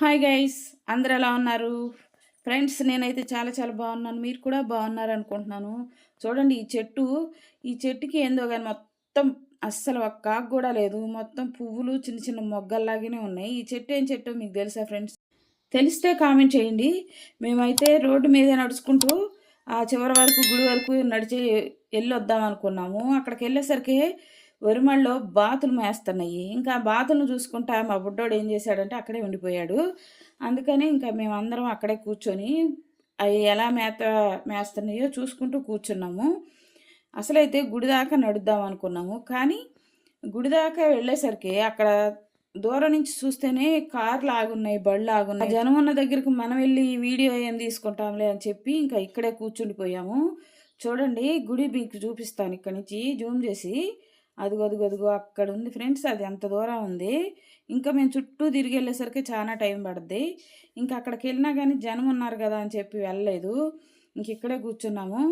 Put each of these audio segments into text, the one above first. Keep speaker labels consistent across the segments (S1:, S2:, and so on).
S1: Hi guys, అందరు ఎలా ఉన్నారు? ఫ్రెండ్స్, నేనైతే చాలా చాలా బాగున్నాను. మీరు కూడా బాగున్నారు అనుకుంటున్నాను. చూడండి, ఈ చెట్టుకి ఏందో కానీ మొత్తం అస్సలు ఒక్క ఆకు కూడా లేదు. మొత్తం పువ్వులు చిన్న చిన్న మొగ్గల్లాగానే ఉన్నాయి. ఈ చెట్టు ఏం చెట్టో మీకు తెలుసా ఫ్రెండ్స్? తెలిస్తే కామెంట్ చేయండి. మేమైతే రోడ్డు మీద నడుచుకుంటూ ఆ చివరి వరకు గుడి వరకు నడిచి వెళ్ళొద్దాం అనుకున్నాము. అక్కడికి వెళ్ళేసరికి వరిమళ్ళలో బాతులు మేస్తున్నాయి. ఇంకా ఆ బాతులను చూసుకుంటా మా బుడ్డోడు ఏం చేశాడంటే అక్కడే ఉండిపోయాడు. అందుకని ఇంకా మేమందరం అక్కడే కూర్చొని అవి ఎలా మేస్తున్నాయో చూసుకుంటూ కూర్చున్నాము. అసలైతే గుడి దాకా నడుద్దాం అనుకున్నాము. కానీ గుడి దాకా వెళ్ళేసరికి అక్కడ దూరం నుంచి చూస్తేనే కార్లు ఆగున్నాయి, బళ్ళు ఆగున్నాయి. జనం ఉన్న దగ్గరికి మనం వెళ్ళి వీడియో ఏం తీసుకుంటాంలే అని చెప్పి ఇంకా ఇక్కడే కూర్చుండిపోయాము. చూడండి, గుడి మీకు చూపిస్తాను ఇక్కడ నుంచి జూమ్ చేసి. అదిగో అదిగో అదిగో అక్కడ ఉంది ఫ్రెండ్స్. అది ఎంత దూరం ఉంది. ఇంకా మేము చుట్టూ తిరిగి వెళ్ళేసరికి చాలా టైం పడుద్ది. ఇంకా అక్కడికి వెళ్ళినా కానీ జనం ఉన్నారు కదా అని చెప్పి వెళ్ళలేదు. ఇంక ఇక్కడే కూర్చున్నాము.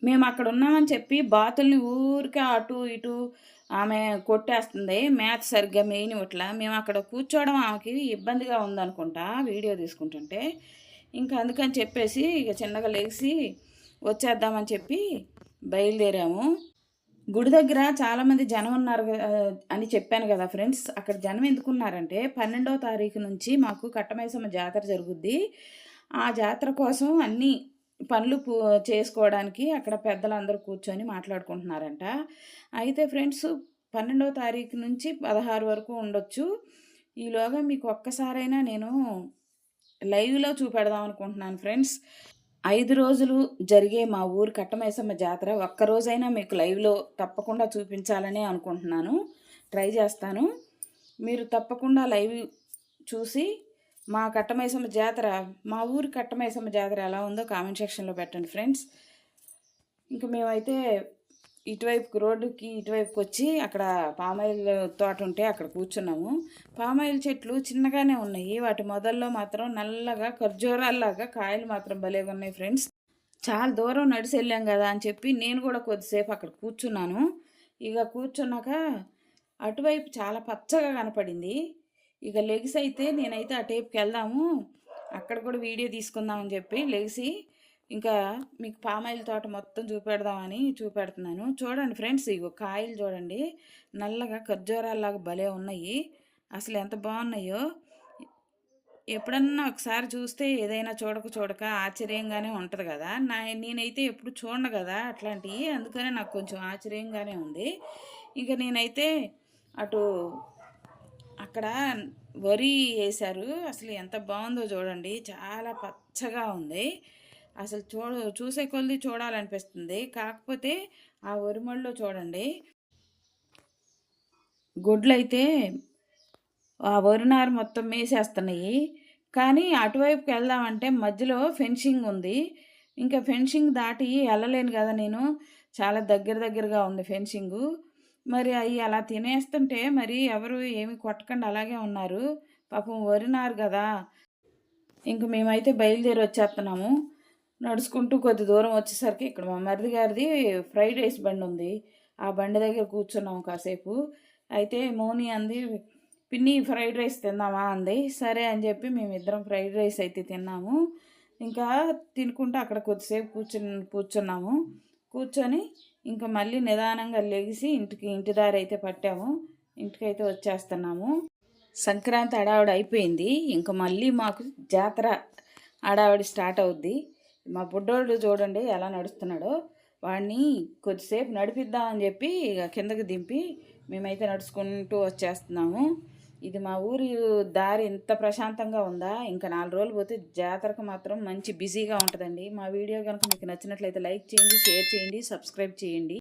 S1: మేము అక్కడ ఉన్నామని చెప్పి బాతుల్ని ఊరికే అటు ఇటు ఆమె కొట్టేస్తుంది. మ్యాథ్ సరిగ్గా మెయిన్ ఇట్లా మేము అక్కడ కూర్చోవడం ఆమెకి ఇబ్బందిగా ఉందనుకుంటా వీడియో తీసుకుంటుంటే. ఇంకా అందుకని చెప్పేసి ఇక చిన్నగా లేచి వచ్చేద్దామని చెప్పి బయలుదేరాము. గుడి దగ్గర చాలామంది జనం ఉన్నారు అని చెప్పాను కదా ఫ్రెండ్స్. అక్కడ జనం ఎందుకున్నారంటే 12వ తారీఖు నుంచి మాకు కట్టమైసమ్మ జాతర జరుగుద్ది. ఆ జాతర కోసం అన్నీ పనులు చేసుకోవడానికి అక్కడ పెద్దలందరూ కూర్చొని మాట్లాడుకుంటున్నారంట. అయితే ఫ్రెండ్స్, 12వ తారీఖు నుంచి 16 వరకు ఉండొచ్చు. ఈలోగా మీకు ఒక్కసారైనా నేను లైవ్లో చూపెడదాం అనుకుంటున్నాను ఫ్రెండ్స్. 5 రోజులు జరిగే మా ఊరు కట్టమైసమ్మ జాతర ఒక్కరోజైనా మీకు లైవ్లో తప్పకుండా చూపించాలని అనుకుంటున్నాను. ట్రై చేస్తాను. మీరు తప్పకుండా లైవ్ చూసి మా కట్టమైసమ్మ జాతర, మా ఊరి కట్టమైసమ్మ జాతర ఎలా ఉందో కామెంట్ సెక్షన్లో పెట్టండి ఫ్రెండ్స్. ఇంకా మేమైతే ఇటువైపుకి రోడ్డుకి ఇటువైపుకి వచ్చి అక్కడ పామాయిల్ తోట ఉంటే అక్కడ కూర్చున్నాము. పామాయిల్ చెట్లు చిన్నగానే ఉన్నాయి. వాటి మొదల్లో మాత్రం నల్లగా ఖర్జూరాల్లాగా కాయలు మాత్రం భలేగా ఉన్నాయి ఫ్రెండ్స్. చాలా దూరం నడిచి వెళ్ళాం కదా అని చెప్పి నేను కూడా కొద్దిసేపు అక్కడ కూర్చున్నాను. ఇక కూర్చున్నాక అటువైపు చాలా పచ్చగా కనపడింది. ఇక లెగిసి అయితే నేనైతే ఆ టైపుకి వెళ్దాము, అక్కడ కూడా వీడియో తీసుకుందామని చెప్పి లెగిసి ఇంకా మీకు పామాయిల్ తోట మొత్తం చూపెడుతున్నాను. చూడండి ఫ్రెండ్స్, ఇగో కాయలు చూడండి, నల్లగా ఖర్జూరాల్లాగా భలే ఉన్నాయి. అసలు ఎంత బాగున్నాయో. ఎప్పుడన్నా ఒకసారి చూస్తే ఏదైనా చూడక ఆశ్చర్యంగానే ఉంటుంది కదా. నేనైతే ఎప్పుడు చూడను కదా అట్లాంటివి, అందుకనే నాకు కొంచెం ఆశ్చర్యంగానే ఉంది. ఇక నేనైతే అటు అక్కడ వరి వేశారు. అసలు ఎంత బాగుందో చూడండి, చాలా పచ్చగా ఉంది. అసలు చూసే కొద్ది చూడాలనిపిస్తుంది. కాకపోతే ఆ వరిమళ్ళలో చూడండి, గుడ్లైతే ఆ వరినారు మొత్తం మేసేస్తున్నాయి. కానీ అటువైపుకి వెళ్దామంటే మధ్యలో ఫెన్సింగ్ ఉంది. ఇంకా ఫెన్సింగ్ దాటి వెళ్ళలేను కదా నేను. చాలా దగ్గరగా ఉంది ఫెన్సింగు. మరి అవి అలా తినేస్తుంటే మరి ఎవరు ఏమి కొట్టకుండా అలాగే ఉన్నారు. పాపం వరినారు కదా. ఇంక మేమైతే బయలుదేరి వచ్చేస్తున్నాము. నడుచుకుంటూ కొద్ది దూరం వచ్చేసరికి ఇక్కడ మా మరిది గారిది ఫ్రైడ్ రైస్ బండి ఉంది. ఆ బండి దగ్గర కూర్చున్నాము కాసేపు. అయితే మౌని అంది, పిన్ని ఫ్రైడ్ రైస్ తిందామా అంది. సరే అని చెప్పి మేమిద్దరం ఫ్రైడ్ రైస్ అయితే తిన్నాము. ఇంకా తినుకుంటూ అక్కడ కొద్దిసేపు కూర్చున్నాము. కూర్చొని ఇంకా మళ్ళీ నిదానంగా లెగిసి ఇంటి దారి అయితే పట్టాము. ఇంటికైతే వచ్చేస్తున్నాము. సంక్రాంతి హడావిడి అయిపోయింది. ఇంకా మళ్ళీ మాకు జాతర హడావిడి స్టార్ట్ అవుద్ది. మా బుడ్డోడు చూడండి ఎలా నడుస్తున్నాడో. వాడిని కొద్దిసేపు నడిపిద్దామని చెప్పి ఇక కిందకి దింపి మేమైతే నడుచుకుంటూ వచ్చేస్తున్నాము. ఇది మా ఊరి దారి ఇంత ప్రశాంతంగా ఉందా! ఇంకా 4 రోజులు పోతే జాతరకు మాత్రం మంచి బిజీగా ఉంటుందండి. మా వీడియో కనుక మీకు నచ్చినట్లయితే లైక్ చేయండి, షేర్ చేయండి, సబ్స్క్రైబ్ చేయండి.